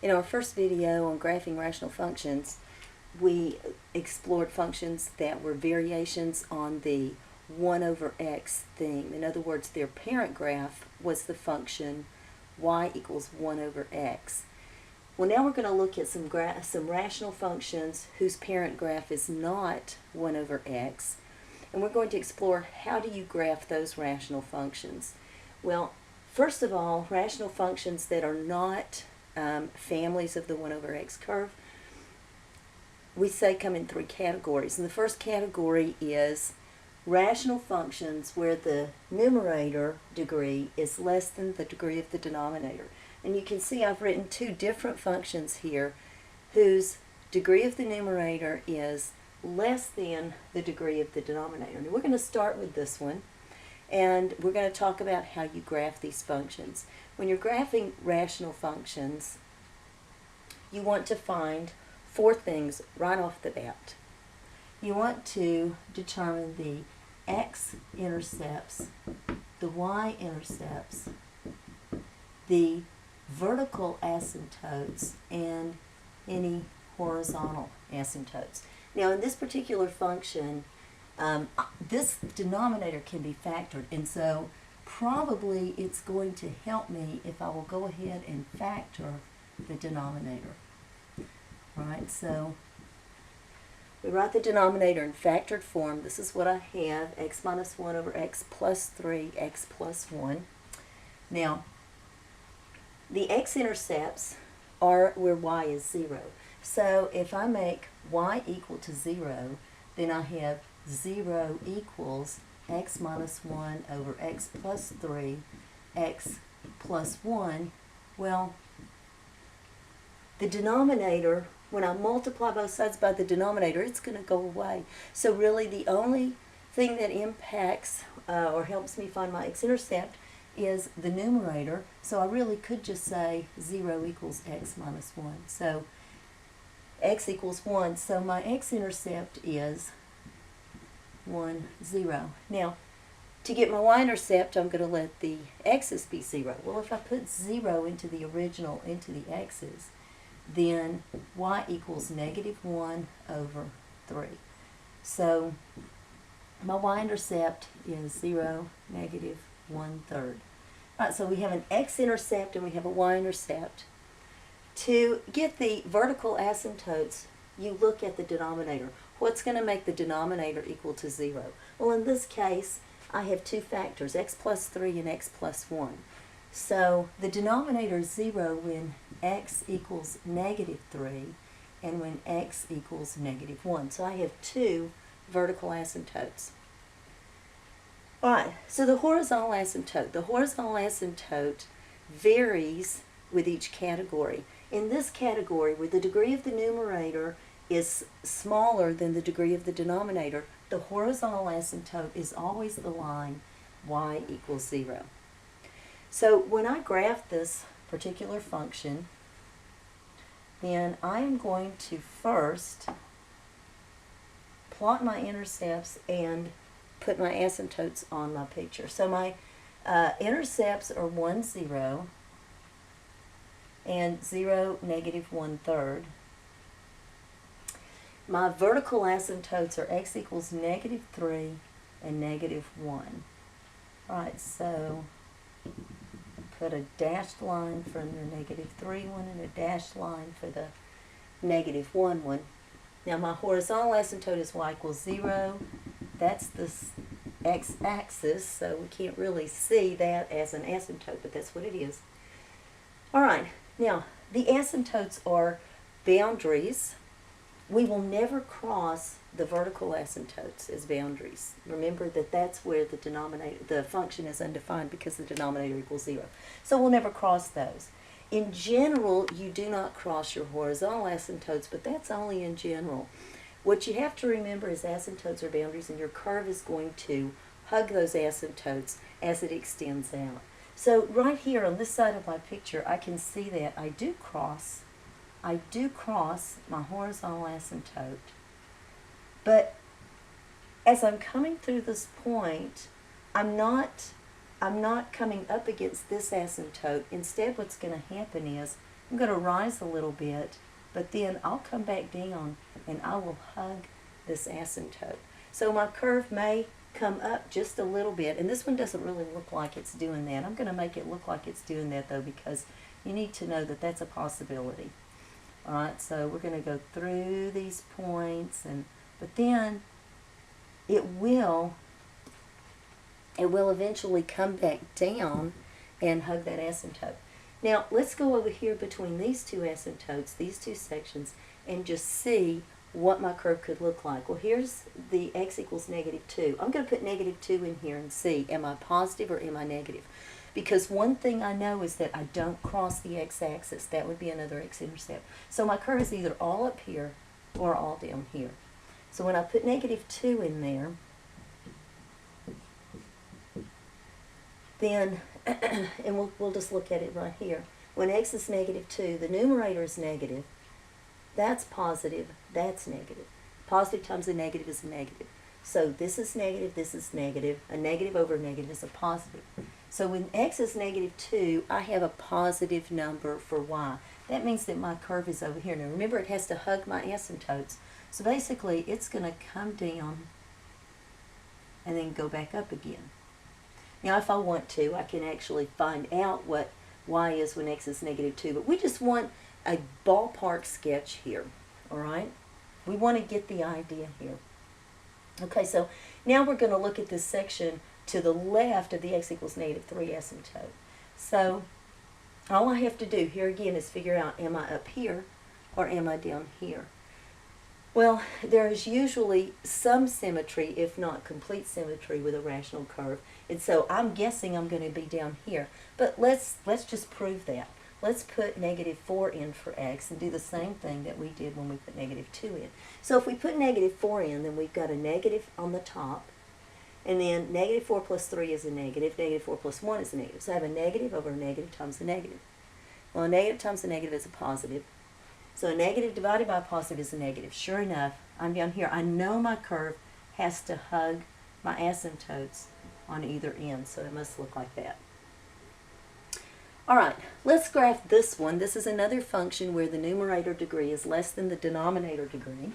In our first video on graphing rational functions, we explored functions that were variations on the 1 over x theme. In other words, their parent graph was the function y equals 1 over x. Well, now we're going to look at some rational functions whose parent graph is not 1 over x, and we're going to explore how do you graph those rational functions. Well, first of all, rational functions that are not families of the 1 over x curve, we say come in 3 categories. And the first category is rational functions where the numerator degree is less than the degree of the denominator. And you can see I've written 2 different functions here whose degree of the numerator is less than the degree of the denominator. And we're going to start with this one, and we're going to talk about how you graph these functions. When you're graphing rational functions, you want to find 4 things right off the bat. You want to determine the x-intercepts, the y-intercepts, the vertical asymptotes, and any horizontal asymptotes. Now, in this particular function, this denominator can be factored, and so probably it's going to help me if I will go ahead and factor the denominator. Right, so we write the denominator in factored form. This is what I have, x minus 1 over x plus 3, x plus 1. Now, the x-intercepts are where y is 0. So if I make y equal to 0, then I have 0 equals x minus 1 over x plus 3, x plus 1. Well, the denominator, when I multiply both sides by the denominator, it's going to go away. So really the only thing that impacts or helps me find my x-intercept is the numerator. So I really could just say 0 equals x minus 1. So x equals 1. So my x-intercept is 1, 0. Now, to get my y-intercept, I'm going to let the x's be 0. Well, if I put 0 into the original, into the x's, then y equals negative 1 over 3. So my y-intercept is 0, negative 1/3. All right, so we have an x-intercept and we have a y-intercept. To get the vertical asymptotes, you look at the denominator. What's going to make the denominator equal to 0? Well, in this case, I have 2 factors, x plus 3 and x plus 1. So the denominator is 0 when x equals negative 3 and when x equals negative 1. So I have 2 vertical asymptotes. All right, so the horizontal asymptote. The horizontal asymptote varies with each category. In this category, where the degree of the numerator is smaller than the degree of the denominator, the horizontal asymptote is always the line y equals 0. So when I graph this particular function, then I am going to first plot my intercepts and put my asymptotes on my picture. So my intercepts are 1, 0, and 0, negative 1/3. My vertical asymptotes are x equals negative 3 and negative 1. All right, so put a dashed line for the negative 3 one and a dashed line for the negative 1 one. Now my horizontal asymptote is y equals 0. That's this x-axis, so we can't really see that as an asymptote, but that's what it is. All right, now the asymptotes are boundaries. We will never cross the vertical asymptotes as boundaries. Remember that that's where the denominator, the function is undefined because the denominator equals 0. So we'll never cross those. In general, you do not cross your horizontal asymptotes, but that's only in general. What you have to remember is asymptotes are boundaries, and your curve is going to hug those asymptotes as it extends out. So right here on this side of my picture, I can see that I do cross my horizontal asymptote, but as I'm coming through this point, I'm not coming up against this asymptote. Instead, what's going to happen is I'm going to rise a little bit, but then I'll come back down and I will hug this asymptote. So my curve may come up just a little bit, and this one doesn't really look like it's doing that. I'm going to make it look like it's doing that though, because you need to know that that's a possibility. Alright, so we're going to go through these points, but then it will eventually come back down and hug that asymptote. Now let's go over here between these two asymptotes, these two sections, and just see what my curve could look like. Well, here's the x equals -2. I'm going to put -2 in here and see, am I positive or am I negative? Because one thing I know is that I don't cross the x-axis. That would be another x-intercept. So my curve is either all up here or all down here. So when I put -2 in there, then, and we'll just look at it right here. When x is -2, the numerator is negative. That's positive, that's negative. Positive times a negative is a negative. So this is negative, this is negative. A negative over a negative is a positive. So when x is -2, I have a positive number for y. That means that my curve is over here. Now remember, it has to hug my asymptotes. So basically, it's going to come down and then go back up again. Now if I want to, I can actually find out what y is when x is -2. But we just want a ballpark sketch here, all right? We want to get the idea here. Okay, so now we're going to look at this section to the left of the x equals -3 asymptote. So all I have to do here again is figure out, am I up here or am I down here? Well, there is usually some symmetry, if not complete symmetry, with a rational curve. And so I'm guessing I'm going to be down here. But let's just prove that. Let's put -4 in for x and do the same thing that we did when we put -2 in. So if we put -4 in, then we've got a negative on the top, and then -4 plus 3 is a negative, -4 plus 1 is a negative. So I have a negative over a negative times a negative. Well, a negative times a negative is a positive. So a negative divided by a positive is a negative. Sure enough, I'm down here. I know my curve has to hug my asymptotes on either end, so it must look like that. All right, let's graph this one. This is another function where the numerator degree is less than the denominator degree.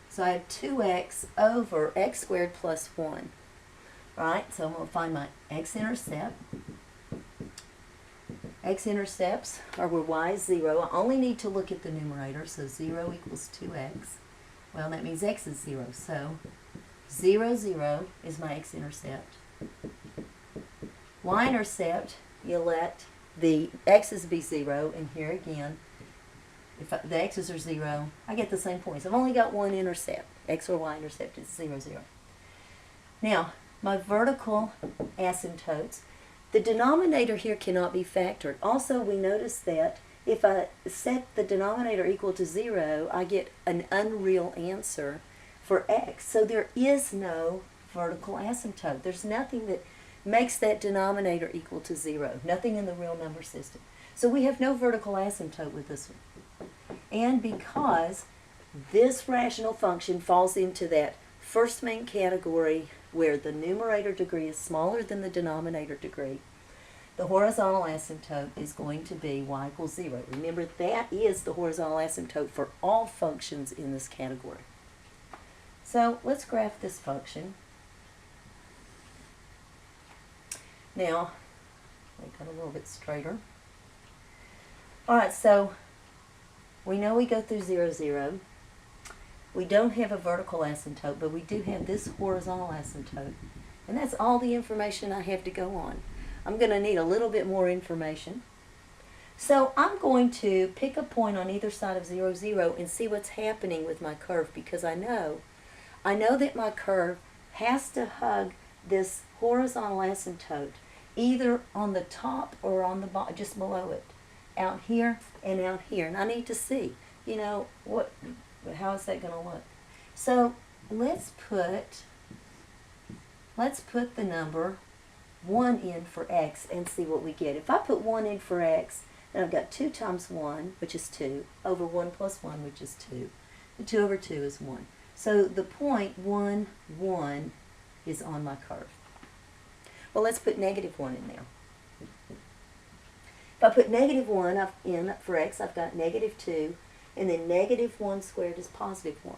So I have 2x over x squared plus 1. All right, so I'm going to find my x-intercept. X-intercepts are where y is 0. I only need to look at the numerator, so 0 equals 2x. Well, that means x is 0, so 0, 0 is my x-intercept. Y-intercept, you let the x's be 0, and here again, if the x's are 0, I get the same points. I've only got one intercept. X or y-intercept is 0, 0. Now, my vertical asymptotes, the denominator here cannot be factored. Also, we notice that if I set the denominator equal to 0, I get an unreal answer for x. So there is no vertical asymptote. There's nothing that makes that denominator equal to 0. Nothing in the real number system. So we have no vertical asymptote with this one. And because this rational function falls into that first main category where the numerator degree is smaller than the denominator degree, the horizontal asymptote is going to be y equals 0. Remember, that is the horizontal asymptote for all functions in this category. So let's graph this function. Now, make it a little bit straighter. Alright, so we know we go through 0, 0. We don't have a vertical asymptote, but we do have this horizontal asymptote. And that's all the information I have to go on. I'm going to need a little bit more information. So I'm going to pick a point on either side of 0, 0 and see what's happening with my curve, because I know that my curve has to hug this horizontal asymptote either on the top or on the bottom, just below it, out here and out here. And I need to see, how is that going to look? So let's put the number 1 in for x and see what we get. If I put 1 in for x, then I've got 2 times 1, which is 2, over 1 plus 1, which is 2. And 2 over 2 is 1. So the point 1, 1 is on my curve. Well, let's put -1 in there. If I put negative 1 in for x, I've got negative 2, and then negative 1 squared is positive 1.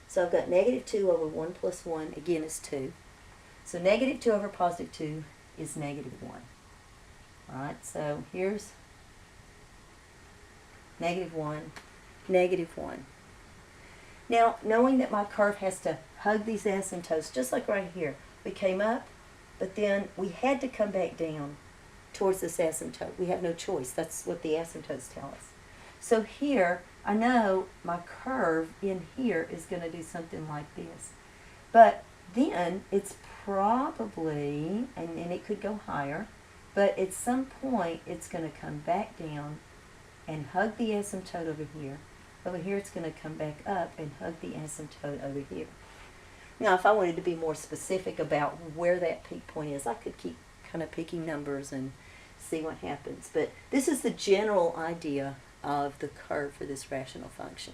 So I've got negative 2 over 1 plus 1, again, is 2. So negative 2 over positive 2 is negative 1. All right, so here's negative 1, negative 1. Now, knowing that my curve has to hug these asymptotes, just like right here, we came up, but then we had to come back down towards this asymptote. We have no choice. That's what the asymptotes tell us. So here, I know my curve in here is going to do something like this. But then it's probably, and it could go higher, but at some point it's going to come back down and hug the asymptote over here. Over here it's going to come back up and hug the asymptote over here. Now if I wanted to be more specific about where that peak point is, I could keep kind of picking numbers and see what happens. But this is the general idea of the curve for this rational function.